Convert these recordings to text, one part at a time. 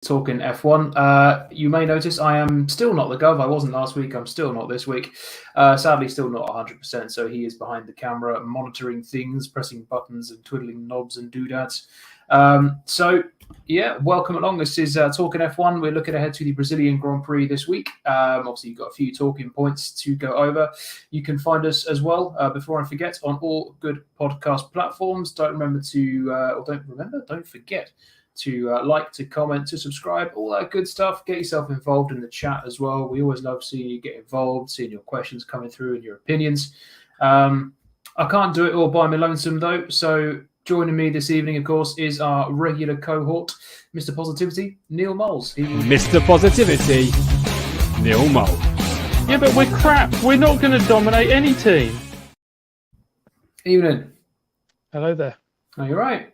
talking F1. You may notice I am still not the Gov. I wasn't last week. I'm still not this week. Sadly, still not 100%. So he is behind the camera, monitoring things, pressing buttons and twiddling knobs and doodads. Welcome along. This is Talking F1. We're looking ahead to the Brazilian Grand Prix this week. Obviously, you've got a few talking points to go over. You can find us as well, before I forget, on all good podcast platforms. Don't forget to like, to comment, to subscribe, all that good stuff. Get yourself involved in the chat as well. We always love seeing you get involved, seeing your questions coming through and your opinions. I can't do it all by my lonesome, though, so joining me this evening, of course, is our regular cohort, Mr. Positivity, Neil Moles. Mr. Positivity, Neil Moles. Yeah, but we're crap. We're not going to dominate any team. Evening. Hello there. Are you right?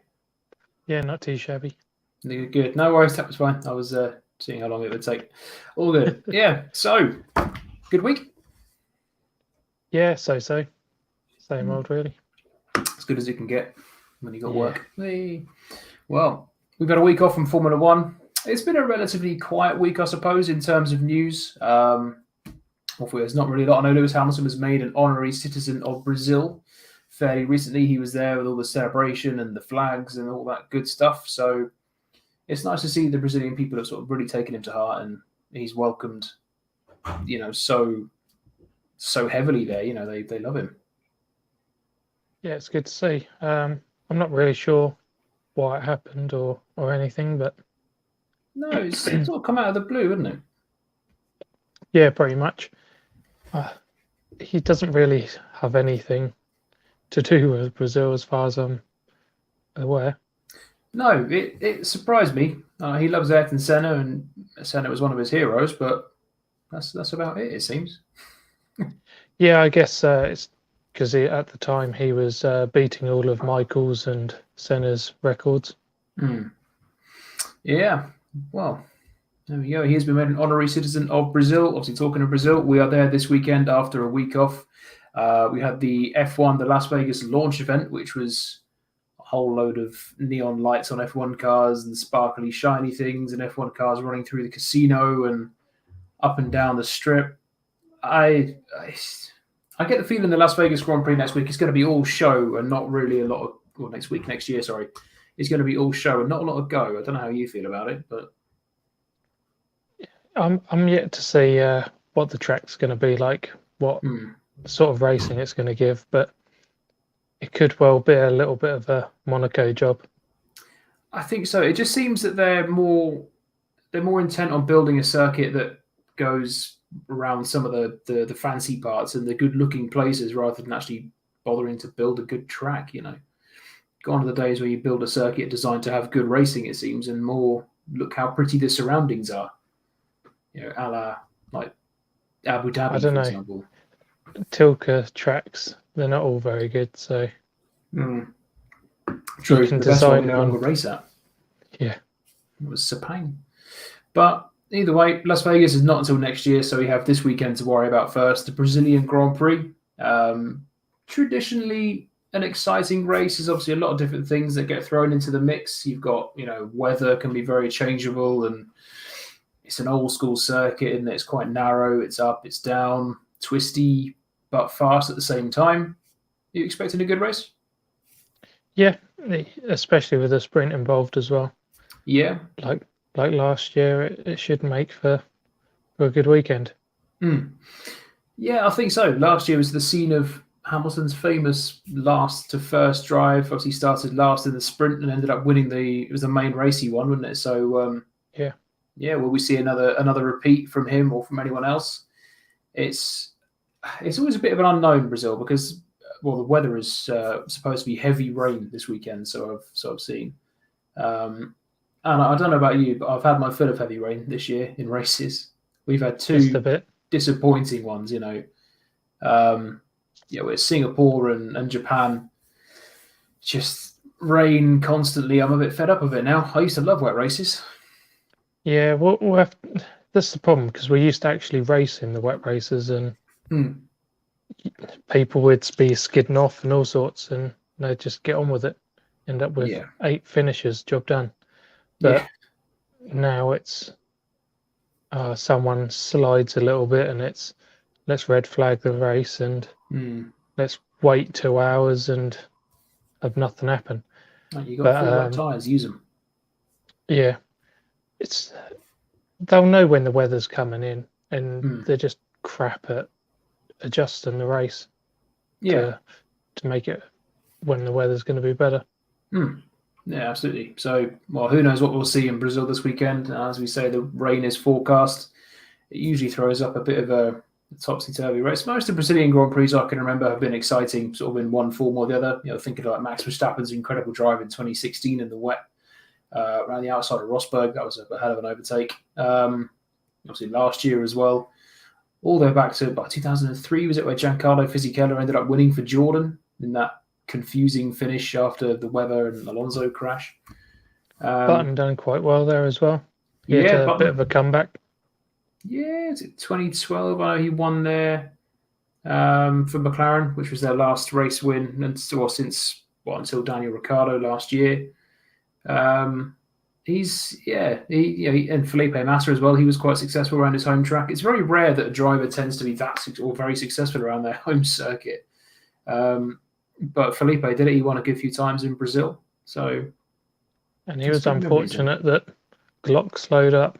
Yeah, not too shabby. Good. No worries. That was fine. I was seeing how long it would take. All good. Yeah. So, good week? Yeah, so. Same old, really. As good as you can get when you got work. Hey. Well, we've got a week off from Formula One. It's been a relatively quiet week, I suppose, in terms of news. There's not really a lot. I know Lewis Hamilton was made an honorary citizen of Brazil fairly recently. He was there with all the celebration and the flags and all that good stuff. So it's nice to see the Brazilian people have sort of really taken him to heart, and he's welcomed, so heavily there. They love him. Yeah, it's good to see. I'm not really sure why it happened or anything, but no, it's sort of come out of the blue, isn't it? Yeah, pretty much. He doesn't really have anything to do with Brazil, as far as I'm aware. No, it surprised me. He loves Ayrton Senna, and Senna was one of his heroes, but that's about it seems. Yeah, I guess it's because at the time he was beating all of Michael's and Senna's records. Yeah, well, there we go. He has been made an honorary citizen of Brazil. Obviously, talking of Brazil, we are there this weekend after a week off. We had the F1, the Las Vegas launch event, which was a whole load of neon lights on F1 cars and sparkly, shiny things, and F1 cars running through the casino and up and down the strip. I get the feeling the Las Vegas Grand Prix next week is going to be all show and not really a lot of, next year, is going to be all show and not a lot of go. I don't know how you feel about it, but I'm yet to see what the track's going to be like, what sort of racing it's going to give, but it could well be a little bit of a Monaco job. I think so. It just seems that they're more intent on building a circuit that goes around some of the fancy parts and the good-looking places rather than actually bothering to build a good track, Gone are the days where you build a circuit designed to have good racing, it seems, and more look how pretty the surroundings are. A la, like, Abu Dhabi, for example. Tilke tracks, they're not all very good, so True. You can the best one design we no longer race at. Yeah. It was Sepang. But either way, Las Vegas is not until next year, so we have this weekend to worry about first. The Brazilian Grand Prix. Traditionally an exciting race. There's obviously a lot of different things that get thrown into the mix. You've got, weather can be very changeable, and it's an old school circuit, and it's quite narrow. It's up, it's down, twisty, but fast at the same time. Are you expecting a good race? Yeah, especially with a sprint involved as well. Yeah. Like last year, it should make for a good weekend. Yeah, I think so. Last year was the scene of Hamilton's famous last to first drive. Obviously started last in the sprint and ended up winning it was the main race he won, wasn't it? So yeah, will we see another repeat from him or from anyone else? It's always a bit of an unknown, Brazil, because the weather is supposed to be heavy rain this weekend, so I've seen. And I don't know about you, but I've had my fill of heavy rain this year in races. We've had two disappointing ones, with Singapore and Japan, just rain constantly. I'm a bit fed up of it now. I used to love wet races. Yeah, that's the problem, because we used to actually race in the wet races, and people would be skidding off and all sorts, and they'd just get on with it. End up with 8 finishes, job done. But now it's someone slides a little bit and it's let's red flag the race and let's wait 2 hours and have nothing happen. You got full wet tyres, use them. Yeah, they'll know when the weather's coming in, and they're just crap at adjusting the race. To make it when the weather's going to be better. Yeah, absolutely. So, well, who knows what we'll see in Brazil this weekend? As we say, the rain is forecast. It usually throws up a bit of a topsy-turvy race. Most of the Brazilian Grand Prix I can remember have been exciting, sort of in one form or the other. Thinking like Max Verstappen's incredible drive in 2016 in the wet around the outside of Rosberg. That was a hell of an overtake. Obviously, last year as well. All the way back to about 2003, was it, where Giancarlo Fisichella ended up winning for Jordan in that confusing finish after the Weber and Alonso crash. Button done quite well there as well. He had a bit of a comeback. Yeah, is it 2012? I know he won there for McLaren, which was their last race win until Daniel Ricciardo last year. And Felipe Massa as well. He was quite successful around his home track. It's very rare that a driver tends to be very successful around their home circuit. But Felipe did it. He won a good few times in Brazil. And he was unfortunate that Glock slowed up.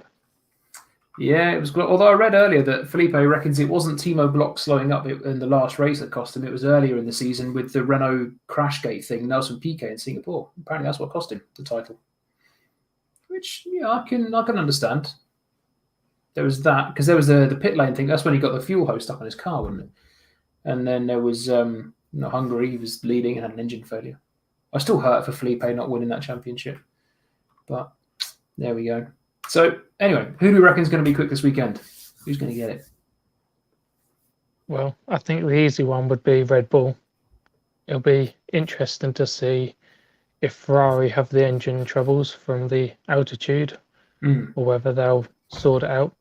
Yeah, it was. Although I read earlier that Felipe reckons it wasn't Timo Glock slowing up in the last race that cost him. It was earlier in the season with the Renault Crashgate thing, Nelson Piquet in Singapore. Apparently, that's what cost him the title. Which I can understand. There was that because there was the pit lane thing. That's when he got the fuel hose stuck on his car, wasn't it? And then there was Hungary. He was leading and had an engine failure. I still hurt for Felipe not winning that championship, but there we go. So anyway, who do we reckon is going to be quick this weekend? Who's going to get it? Well, I think the easy one would be Red Bull. It'll be interesting to see if Ferrari have the engine troubles from the altitude or whether they'll sort it out.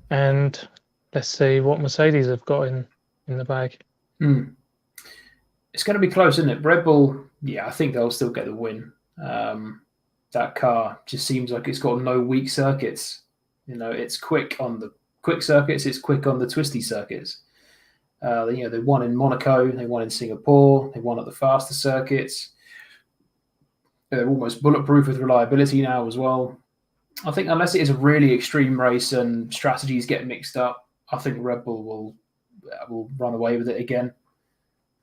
And let's see what Mercedes have got in the bag. It's going to be close, isn't it? Red Bull, I think they'll still get the win. That car just seems like it's got no weak circuits. It's quick on the quick circuits. It's quick on the twisty circuits. They won in Monaco. They won in Singapore. They won at the faster circuits. They're almost bulletproof with reliability now as well. I think unless it is a really extreme race and strategies get mixed up, I think Red Bull will run away with it again.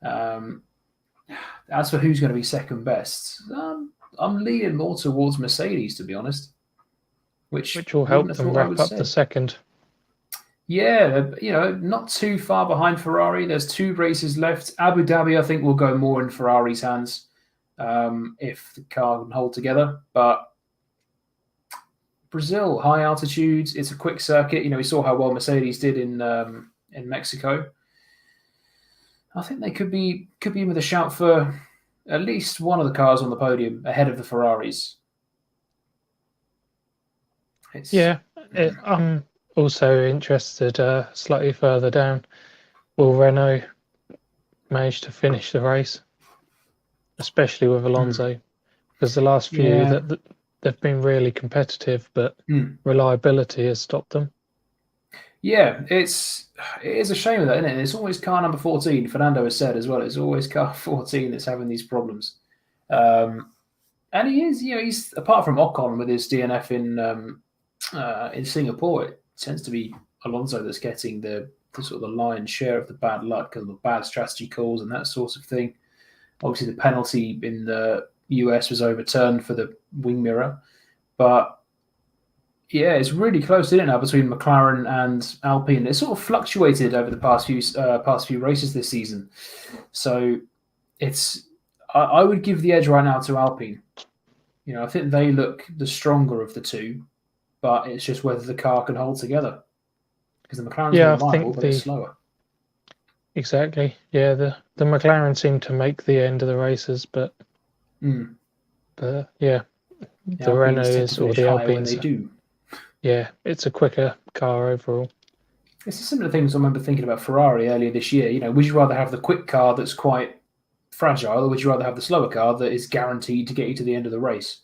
As for who's going to be second best, I'm leaning more towards Mercedes, to be honest. Which will help them wrap up the second. Yeah, not too far behind Ferrari. There's 2 races left. Abu Dhabi, I think, will go more in Ferrari's hands if the car can hold together. But Brazil, high altitudes, it's a quick circuit. We saw how well Mercedes did in Mexico. I think they could be in with a shout for at least one of the cars on the podium ahead of the Ferraris. I'm also interested slightly further down. Will Renault manage to finish the race, especially with Alonso? Because the last few that they've been really competitive, but reliability has stopped them. Yeah, it is a shame of that, isn't it? It's always car number 14. Fernando has said as well. It's always car 14 that's having these problems, and he is. He's apart from Ocon with his DNF in Singapore. It tends to be Alonso that's getting the sort of the lion's share of the bad luck and the bad strategy calls and that sort of thing. Obviously, the penalty in the US was overturned for the wing mirror, but it's really close, isn't it, now between McLaren and Alpine? It's sort of fluctuated over the past few races this season. So I would give the edge right now to Alpine. I think they look the stronger of the two, but it's just whether the car can hold together. Because the McLaren's reliable, but it's slower. Exactly. Yeah, the McLaren seem to make the end of the races, but the Renault is, or the Alpines. They do. Yeah, it's a quicker car overall. It's a similar things I remember thinking about Ferrari earlier this year. Would you rather have the quick car that's quite fragile, or would you rather have the slower car that is guaranteed to get you to the end of the race?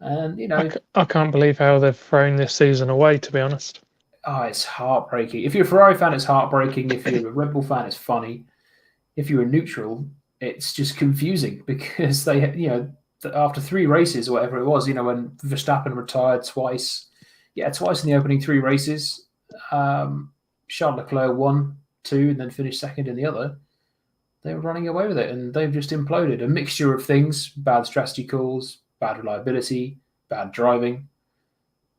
And, I can't believe how they've thrown this season away, to be honest. oh, it's heartbreaking. If you're a Ferrari fan, it's heartbreaking. If you're a Red Bull fan, it's funny. If you're a neutral, it's just confusing because they, after 3 races or whatever it was, when Verstappen retired twice in the opening 3 races, Charles Leclerc won 2 and then finished second in the other. They were running away with it, and they've just imploded. A mixture of things: bad strategy calls, bad reliability, bad driving.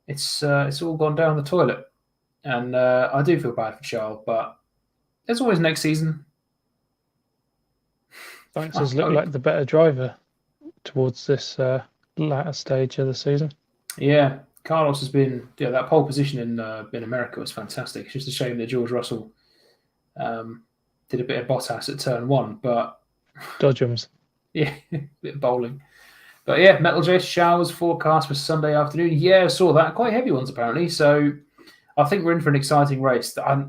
It's all gone down the toilet, and I do feel bad for Charles, but there's always next season. Banks has looked like the better driver towards this latter stage of the season. Yeah, Carlos has been. Yeah, that pole position in America was fantastic. It's just a shame that George Russell did a bit of Bottas at turn 1, but Dodgems. Yeah, a bit of bowling. But yeah, Metal J showers forecast for Sunday afternoon. Yeah, I saw that. Quite heavy ones apparently. So I think we're in for an exciting race. I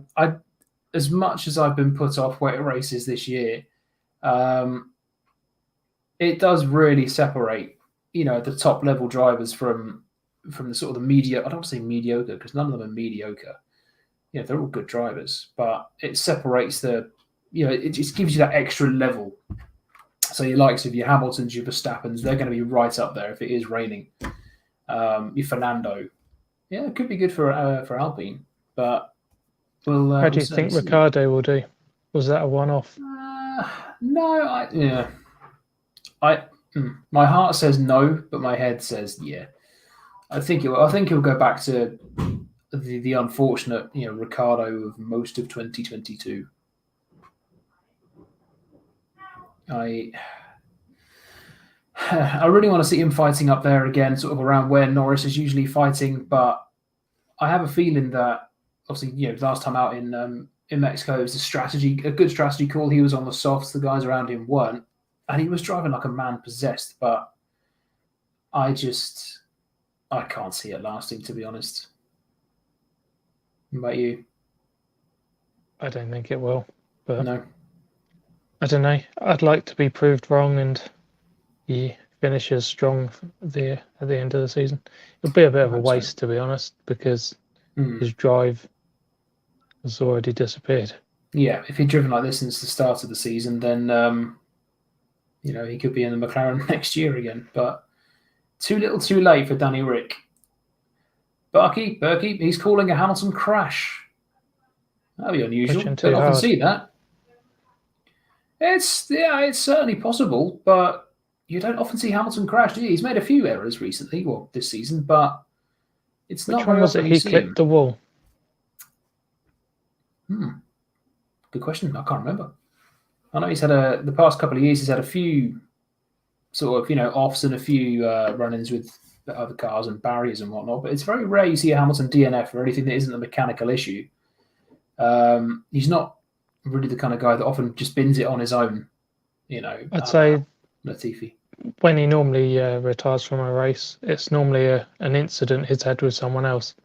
as much as I've been put off wet races this year, it does really separate, the top level drivers from the sort of the media. I don't want to say mediocre because none of them are mediocre. They're all good drivers, but it separates it just gives you that extra level. So your likes of your Hamiltons, your Verstappens, they're going to be right up there if it is raining. Your Fernando, it could be good for Alpine, but we'll. How do you think Ricciardo will do? Was that a one-off? No, my heart says no, but my head says yeah. I think he'll go back to the unfortunate, Ricciardo of most of 2022. I really want to see him fighting up there again, sort of around where Norris is usually fighting. But I have a feeling that, obviously, last time out in Mexico, it was a good strategy call. He was on the softs, the guys around him weren't, and he was driving like a man possessed. But I can't see it lasting, to be honest. What about you? I don't think it will, but no. I don't know. I'd like to be proved wrong and he finishes strong at the end of the season. It'll be a bit of a waste, to be honest, because his drive has already disappeared. Yeah, if he'd driven like this since the start of the season, then he could be in the McLaren next year again. But too little, too late for Danny Rick. Berkey, he's calling a Hamilton crash. That'd be unusual. Don't often see that. It's certainly possible, but you don't often see Hamilton crash, do you? He's made a few errors recently, this season, but it's not. Which one was it he clipped the wall? Good question. I can't remember. I know he's had the past couple of years. He's had a few sort of offs and a few run-ins with the other cars and barriers and whatnot. But it's very rare you see a Hamilton DNF or anything that isn't a mechanical issue. He's not really the kind of guy that often just bins it on his own. I'd say Latifi. When he normally retires from a race, it's normally an incident he's had with someone else,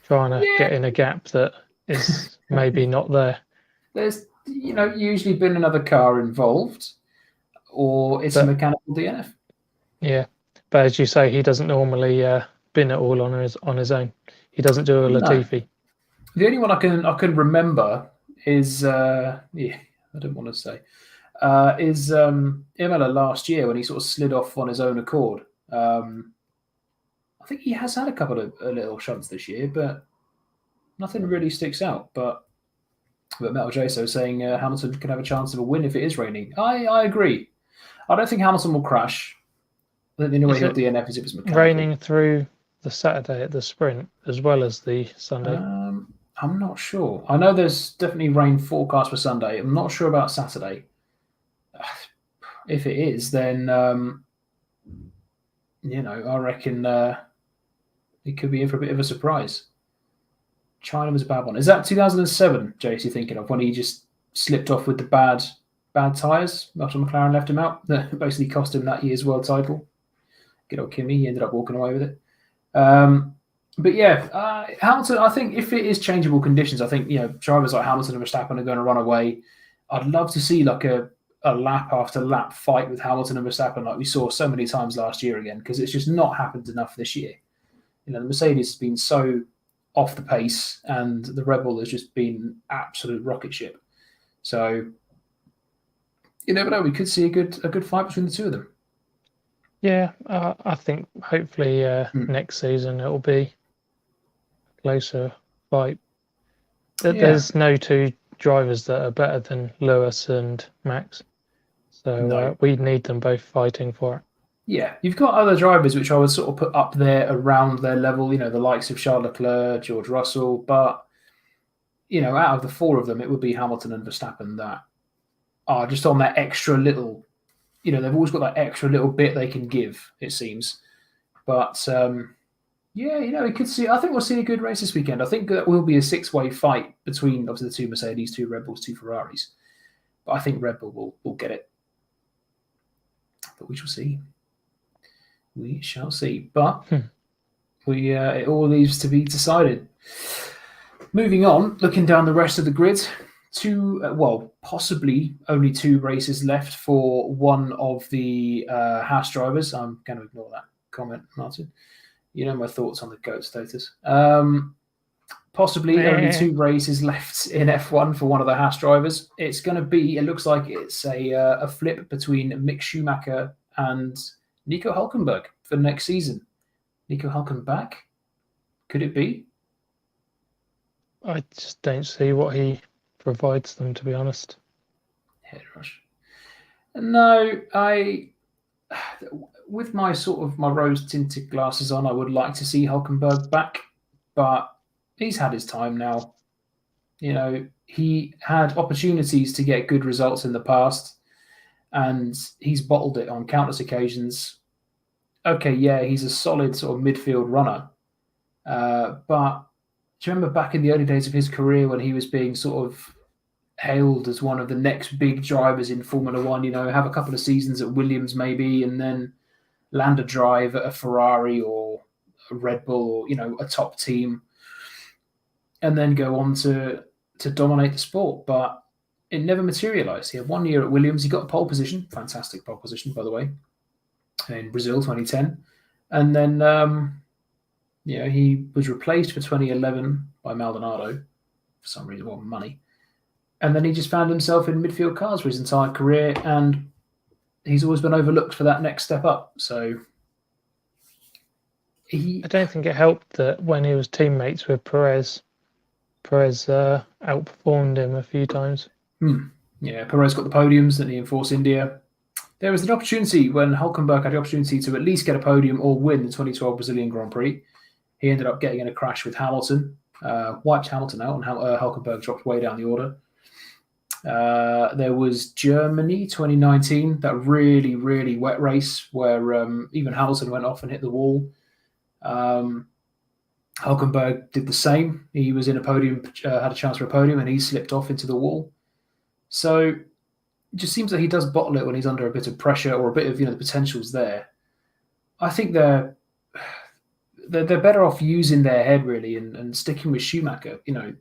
trying to get in a gap that is maybe not there. There's usually been another car involved, or it's a mechanical DNF. Yeah, but as you say, he doesn't normally bin it all on his own. He doesn't do a Latifi. No. The only one I can remember is I don't want to say is Imola last year when he sort of slid off on his own accord. I think he has had a couple of little shunts this year, but nothing really sticks out. But Metal Jaso saying Hamilton can have a chance of a win if it is raining. I agree. I don't think Hamilton will crash. I think the only way he'll DNF is if it's mechanical. Raining through the Saturday at the sprint as well as the Sunday? I'm not sure. I know there's definitely rain forecast for Sunday. I'm not sure about Saturday. If it is, then I reckon it could be in for a bit of a surprise. China was a bad one. Is that 2007, Jace, you're thinking of, when he just slipped off with the bad tyres after McLaren left him out? That basically cost him that year's world title. Good old Kimi, he ended up walking away with it. But yeah, Hamilton, I think if it is changeable conditions, I think, drivers like Hamilton and Verstappen are going to run away. I'd love to see like a a lap after lap fight with Hamilton and Verstappen like we saw so many times last year again, because it's just not happened enough this year. You know, the Mercedes has been so off the pace, and the Red Bull has just been absolute rocket ship. So you never know. We could see a good fight between the two of them. Yeah, I think hopefully next season it'll be a closer fight. There's no two drivers that are better than Lewis and Max, so we need them both fighting for it. Yeah, you've got other drivers which I would sort of put up there around their level, you know, the likes of Charles Leclerc, George Russell, but, you know, out of the four of them, it would be Hamilton and Verstappen that are just on that extra little, you know, they've always got that extra little bit they can give, it seems. But, yeah, you know, we could see, I think we'll see a good race this weekend. I think that will be a six-way fight between, obviously, the two Mercedes, two Red Bulls, two Ferraris. But I think Red Bull will get it. But we shall see. We shall see. But it all leaves to be decided. Moving on, looking down the rest of the grid, possibly only two races left for one of the Haas drivers. I'm going to ignore that comment, Martin. You know my thoughts on the GOAT status. Possibly only two races left in F1 for one of the Haas drivers. It's going to be, it looks like it's a flip between Mick Schumacher and Nico Hulkenberg for next season. Nico Hulkenberg? Could it be? I just don't see what he provides them, to be honest. Head rush. No, with my my rose-tinted glasses on, I would like to see Hulkenberg back, but he's had his time now. You know, he had opportunities to get good results in the past, and he's bottled it on countless occasions. Okay, yeah, he's a solid sort of midfield runner, but do you remember back in the early days of his career when he was being sort of hailed as one of the next big drivers in Formula One? You know, have a couple of seasons at Williams maybe, and then land a drive at a Ferrari or a Red Bull or, you know, a top team, and then go on to dominate the sport. But it never materialized. He had 1 year at Williams. He got a pole position, fantastic pole position, by the way, in Brazil 2010. And then, he was replaced for 2011 by Maldonado for some reason, money. And then he just found himself in midfield cars for his entire career, and he's always been overlooked for that next step up. So I don't think it helped that when he was teammates with Perez outperformed him a few times. Yeah, Perez got the podiums at the Force India. There was an opportunity when Hulkenberg had the opportunity to at least get a podium or win the 2012 Brazilian Grand Prix. He ended up getting in a crash with Hamilton, wiped Hamilton out, and Hulkenberg dropped way down the order. There was Germany 2019, that really, really wet race where even Hamilton went off and hit the wall. Hulkenberg did the same. He was in a podium, had a chance for a podium, and he slipped off into the wall. So it just seems that he does bottle it when he's under a bit of pressure or a bit of, the potential's there. I think they're better off using their head really and sticking with Schumacher. You know,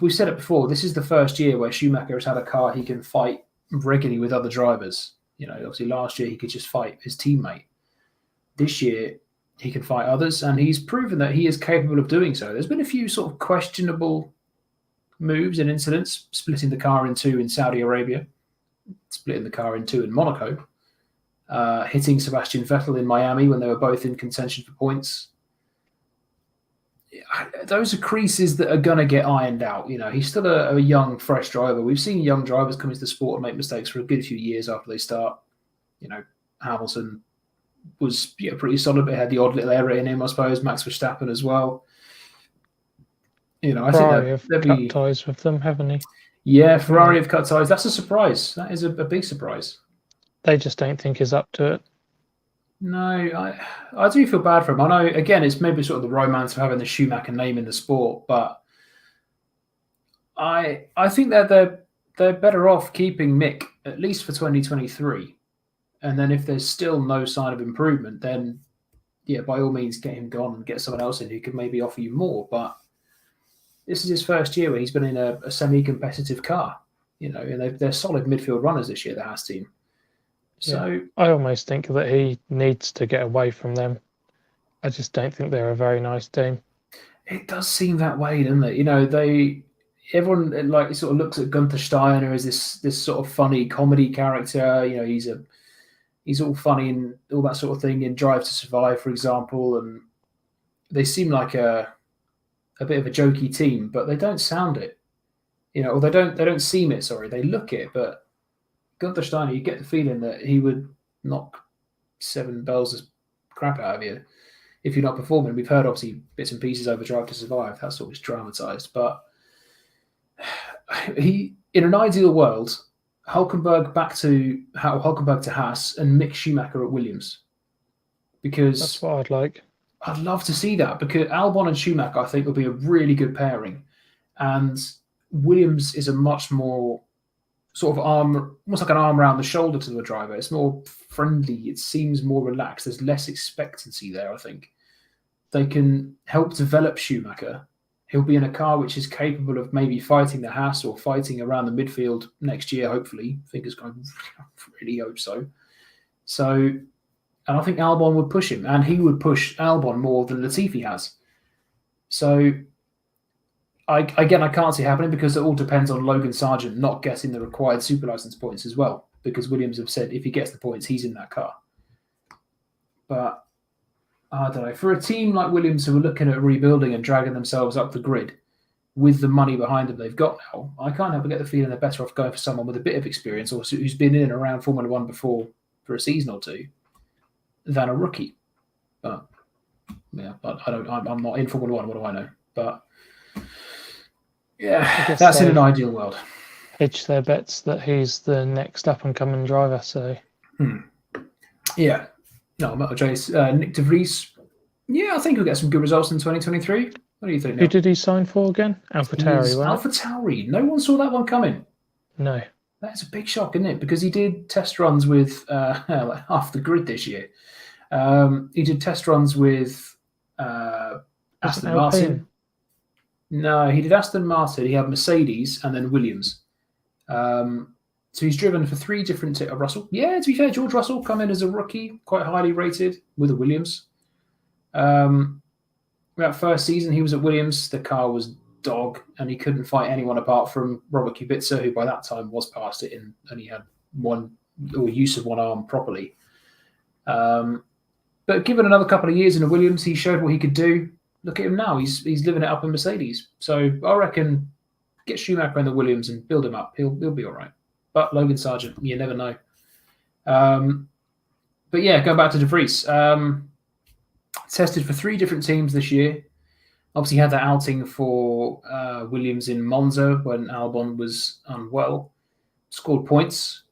we've said it before. This is the first year where Schumacher has had a car he can fight regularly with other drivers. You know, obviously last year he could just fight his teammate. This year he can fight others, and he's proven that he is capable of doing so. There's been a few sort of questionable moves and incidents, splitting the car in two in Saudi Arabia, splitting the car in two in Monaco, hitting Sebastian Vettel in Miami when they were both in contention for points. Those are creases that are going to get ironed out. You know, he's still a young, fresh driver. We've seen young drivers come into the sport and make mistakes for a good few years after they start. You know, Hamilton was pretty solid, but had the odd little error in him, I suppose. Max Verstappen as well. You know, I Ferrari think have cut ties with them, haven't he? Yeah, Ferrari have cut ties. That's a surprise. That is a big surprise. They just don't think he's up to it. No, I do feel bad for him. I know, again, it's maybe sort of the romance of having the Schumacher name in the sport, but I think that they're better off keeping Mick at least for 2023, and then if there's still no sign of improvement, then by all means get him gone and get someone else in who could maybe offer you more. But this is his first year where he's been in a semi-competitive car. And they're solid midfield runners this year, the Haas team. So I almost think that he needs to get away from them. I just don't think they're a very nice team. it does seem that way, doesn't it? Everyone like sort of looks at Gunther Steiner as this sort of funny comedy character. He's all funny and all that sort of thing in Drive to Survive, for example, and they seem like a bit of a jokey team, but they don't sound it. Or they don't seem it. Sorry, they look it, but Gunther Steiner, you get the feeling that he would knock 7 bells of crap out of you if you're not performing. We've heard obviously bits and pieces over Drive to Survive. That's always dramatized, but in an ideal world, Hulkenberg to Haas and Mick Schumacher at Williams, because That's what I'd like. I'd love to see that, because Albon and Schumacher I think will be a really good pairing, and Williams is a much more sort of almost like an arm around the shoulder to the driver. It's more friendly. It seems more relaxed. There's less expectancy there, I think. They can help develop Schumacher. He'll be in a car which is capable of maybe fighting the Haas or fighting around the midfield next year, hopefully. Fingers crossed. Really hope so. And I think Albon would push him, and he would push Albon more than Latifi has. So I can't see it happening, because it all depends on Logan Sargent not getting the required super license points as well, because Williams have said if he gets the points, he's in that car. But I don't know. For a team like Williams, who are looking at rebuilding and dragging themselves up the grid with the money behind them they've got now, I can't help but get the feeling they're better off going for someone with a bit of experience, or who's been in and around Formula One before for a season or two, than a rookie. But yeah, I'm not in Formula One. What do I know? But yeah, that's in an ideal world. Hedge their bets that he's the next up and coming driver. So yeah. No, Metal J's Nick de Vries. Yeah, I think he'll get some good results in 2023. What do you think? Who did he sign for again? AlphaTauri, right? AlphaTauri. No one saw that one coming. No. That's a big shock, isn't it? Because he did test runs with like half the grid this year. He did test runs with Aston Martin. No, he did Aston Martin. He had Mercedes and then Williams. So he's driven for 3 different Russell. Yeah, to be fair, George Russell come in as a rookie, quite highly rated with a Williams. That first season he was at Williams, the car was dog, and he couldn't fight anyone apart from Robert Kubica, who by that time was past it and only had use of one arm properly. But given another couple of years in a Williams, he showed what he could do. Look at him now; he's living it up in Mercedes. So I reckon get Schumacher in the Williams and build him up. He'll be all right. But Logan Sargent, you never know. But yeah, going back to de Vries. Tested for 3 different teams this year. Obviously had that outing for Williams in Monza when Albon was unwell. Scored points.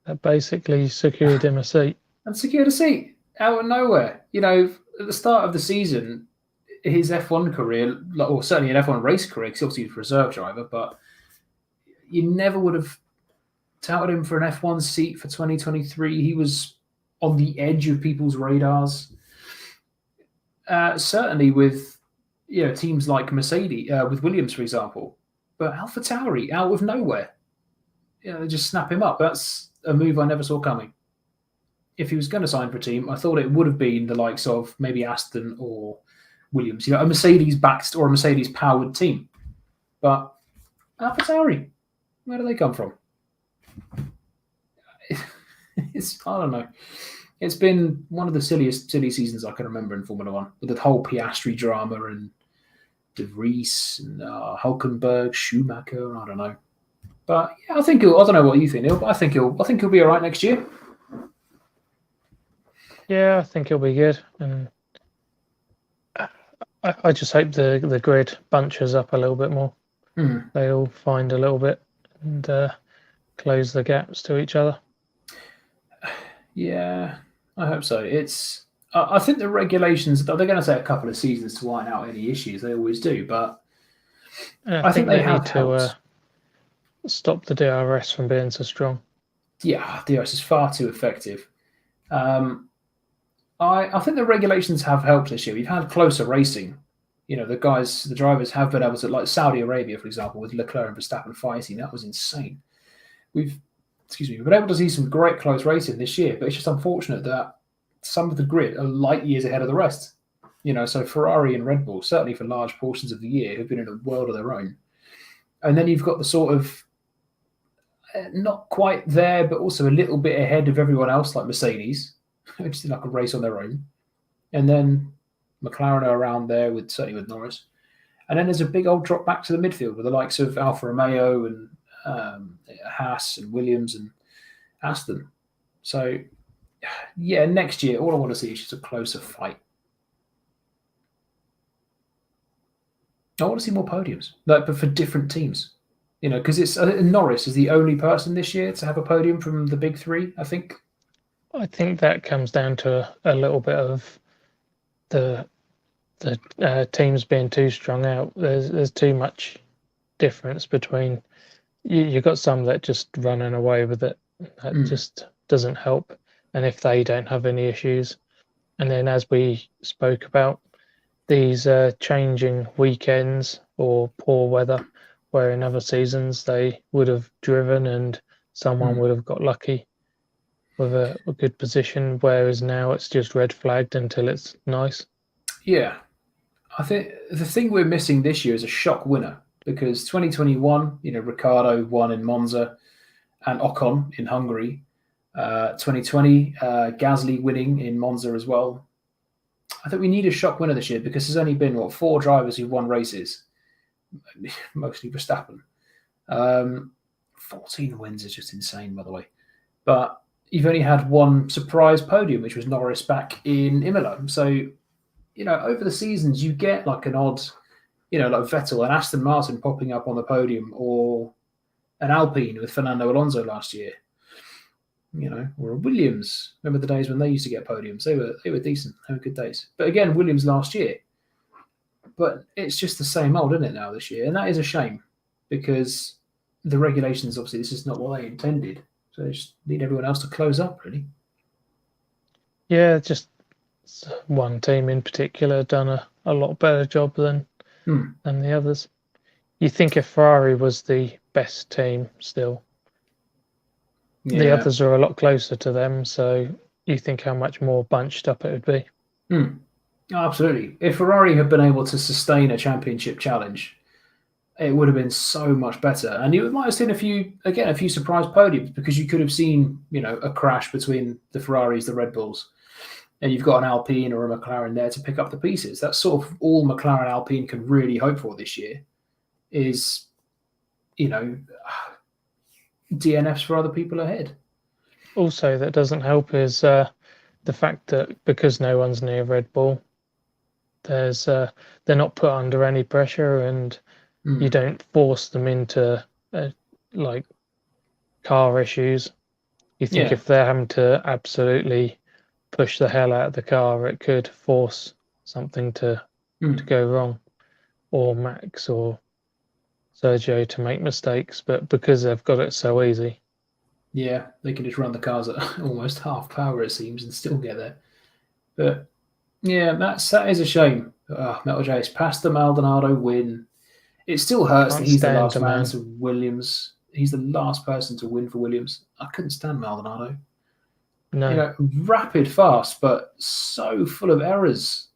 That basically secured him a seat. And secured a seat out of nowhere. At the start of the season, his F1 career, or certainly an F1 race career, because obviously he was a reserve driver, but you never would have touted him for an F1 seat for 2023. He was on the edge of people's radars. Certainly with teams like Mercedes, with Williams, for example. But AlphaTauri, out of nowhere, they just snap him up. That's a move I never saw coming. If he was going to sign for a team, I thought it would have been the likes of maybe Aston or Williams, a Mercedes-backed or a Mercedes-powered team. But AlphaTauri, where do they come from? I don't know. It's been one of the silly seasons I can remember in Formula One, with the whole Piastri drama and de Vries and Hulkenberg, Schumacher. I don't know, but yeah, I don't know what you think, Neil, but I think he'll be all right next year. Yeah, I think he'll be good, and I just hope the grid bunches up a little bit more. They all find a little bit and close the gaps to each other. Yeah, I hope so. I think the regulations, they're going to take a couple of seasons to iron out any issues. They always do, but I think they need to stop the DRS from being so strong. Yeah, DRS is far too effective. I think the regulations have helped this year. We've had closer racing. The drivers have been able to, like Saudi Arabia, for example, with Leclerc and Verstappen fighting. That was insane. we've been able to see some great close racing this year, but it's just unfortunate that some of the grid are light years ahead of the rest. So Ferrari and Red Bull, certainly for large portions of the year, have been in a world of their own. And then you've got the sort of not quite there, but also a little bit ahead of everyone else, like Mercedes, which is like a race on their own. And then McLaren are around there, certainly with Norris. And then there's a big old drop back to the midfield with the likes of Alfa Romeo and Haas and Williams and Aston. So, yeah, next year, all I want to see is just a closer fight. I want to see more podiums, but for different teams. Because it's Norris is the only person this year to have a podium from the big three, I think. I think that comes down to a little bit of the teams being too strung out. There's too much difference between you've got some that just running away with it. That just doesn't help. And if they don't have any issues, and then as we spoke about, these changing weekends or poor weather, where in other seasons they would have driven and someone would have got lucky with a good position, whereas now it's just red flagged until it's nice. Yeah. I think the thing we're missing this year is a shock winner, because 2021, Ricciardo won in Monza and Ocon in Hungary. 2020, Gasly winning in Monza as well. I think we need a shock winner this year, because there's only been, 4 drivers who've won races, mostly Verstappen. 14 wins is just insane, by the way. But you've only had one surprise podium, which was Norris back in Imola. So, over the seasons, you get like an odd, like Vettel and Aston Martin popping up on the podium, or an Alpine with Fernando Alonso last year. Or a Williams. Remember the days when they used to get podiums? They were decent. They were good days. But again, Williams last year. But it's just the same old, isn't it, now this year? And that is a shame, because the regulations, obviously, this is not what they intended. So they just need everyone else to close up, really. Yeah, just one team in particular done a lot better job than the others. You think if Ferrari was the best team still, the others are a lot closer to them, so you think how much more bunched up it would be. Absolutely. If Ferrari had been able to sustain a championship challenge, it would have been so much better. And you might have seen a few surprise podiums, because you could have seen, a crash between the Ferraris, the Red Bulls, and you've got an Alpine or a McLaren there to pick up the pieces. That's sort of all McLaren Alpine can really hope for this year is, DNFs for other people ahead. Also, that doesn't help is the fact that because no one's near Red Bull, they're not put under any pressure, and you don't force them into like car issues. You think if they're having to absolutely push the hell out of the car, it could force something to go wrong, or Max or Sergio to make mistakes. But because they've got it so easy, they can just run the cars at almost half power, it seems, and still get there. But that is a shame. Metal J's past the Maldonado win. It still hurts that he's the last man to Williams. He's the last person to win for Williams. I couldn't stand Maldonado. No, rapid, fast, but so full of errors.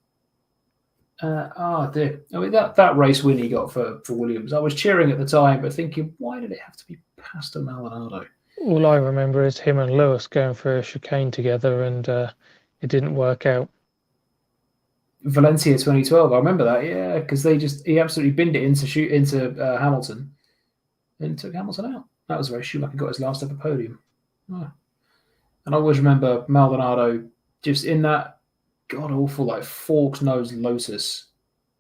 Dear. I mean, that race win he got for Williams, I was cheering at the time, but thinking, why did it have to be Pastor Maldonado? All I remember is him and Lewis going for a chicane together, and it didn't work out. Valencia 2012, I remember that, because he absolutely binned it into Hamilton and took Hamilton out. That was where Schumacher got his last ever podium. And I always remember Maldonado just in that god-awful, fork-nosed Lotus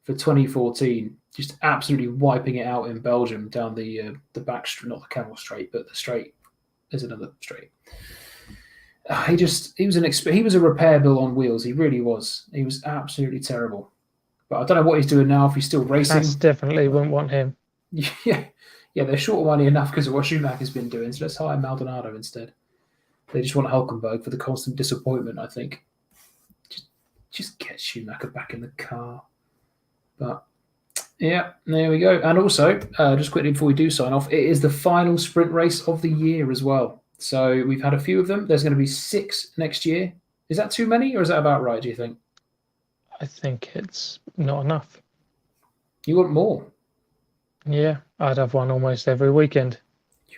for 2014, just absolutely wiping it out in Belgium down the back straight, not the Camel Straight, but the straight. There's another straight. He was a repair bill on wheels. He really was. He was absolutely terrible. But I don't know what he's doing now, if he's still racing. Haas definitely wouldn't want him. Yeah, they're short of money enough because of what Schumacher's been doing, so let's hire Maldonado instead. They just want Hulkenberg for the constant disappointment, I think. Just get Schumacher back in the car. But Yeah, there we go. And also, just quickly before we do sign off, it is the final sprint race of the year as well. So we've had a few of them. There's going to be 6 next year. Is that too many, or is that about right, do you think? I think it's not enough. You want more? Yeah, I'd have one almost every weekend.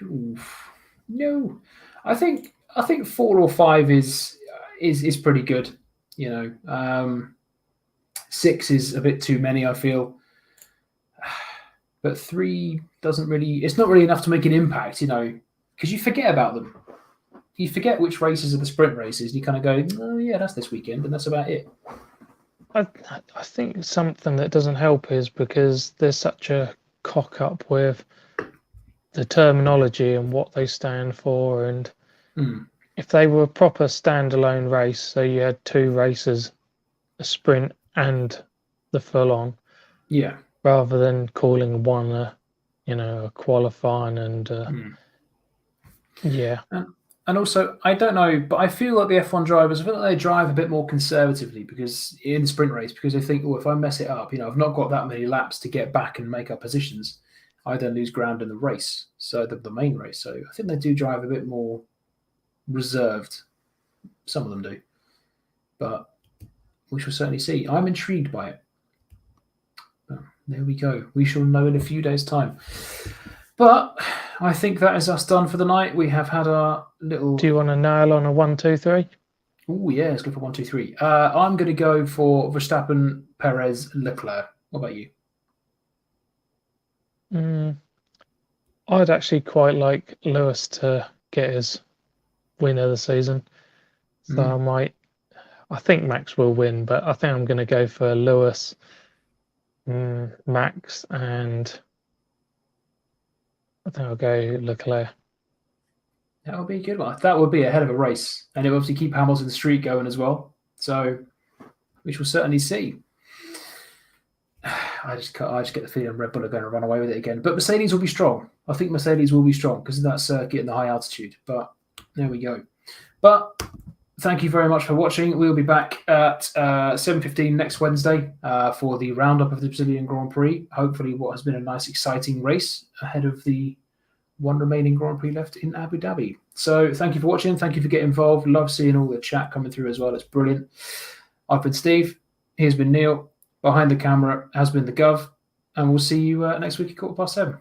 Oof. No, I think 4 or 5 is pretty good. 6 is a bit too many, I feel. But 3 doesn't really. It's not really enough to make an impact, because you forget about them. You forget which races are the sprint races. And you kind of go, oh yeah, that's this weekend, and that's about it. I think something that doesn't help is because there's such a cock up with the terminology and what they stand for, and if they were a proper standalone race, so you had 2 races, a sprint and the full on, Yeah, rather than calling one a qualifying and yeah. And also, I don't know, but I feel like the F1 drivers, I feel like they drive a bit more conservatively because in the sprint race, because they think, oh, if I mess it up, I've not got that many laps to get back and make up positions. I then lose ground in the race, so the main race. So I think they do drive a bit more reserved. Some of them do, but we shall certainly see. I'm intrigued by it. Oh, there we go. We shall know in a few days' time. But I think that is us done for the night. We have had our little. Do you want to nail on a 1, 2, 3? Oh yeah, let's go for 1, 2, 3. I'm going to go for Verstappen, Perez, Leclerc. What about you? I'd actually quite like Lewis to get his win of the season. So I think Max will win, but I think I'm going to go for Lewis, Max, and I think I'll go Leclerc. That would be a good one. That would be a hell of a race. And it will obviously keep Hamilton's streak going as well. So we shall certainly see. I just get the feeling Red Bull are going to run away with it again. But Mercedes will be strong. I think Mercedes will be strong because of that circuit and the high altitude. But there we go. But thank you very much for watching. We'll be back at 7:15 next Wednesday for the roundup of the Brazilian Grand Prix. Hopefully what has been a nice, exciting race ahead of the one remaining Grand Prix left in Abu Dhabi. So thank you for watching. Thank you for getting involved. Love seeing all the chat coming through as well. It's brilliant. I've been Steve. Here's been Neil. Behind the camera has been the Gov. And we'll see you next week at 7:15.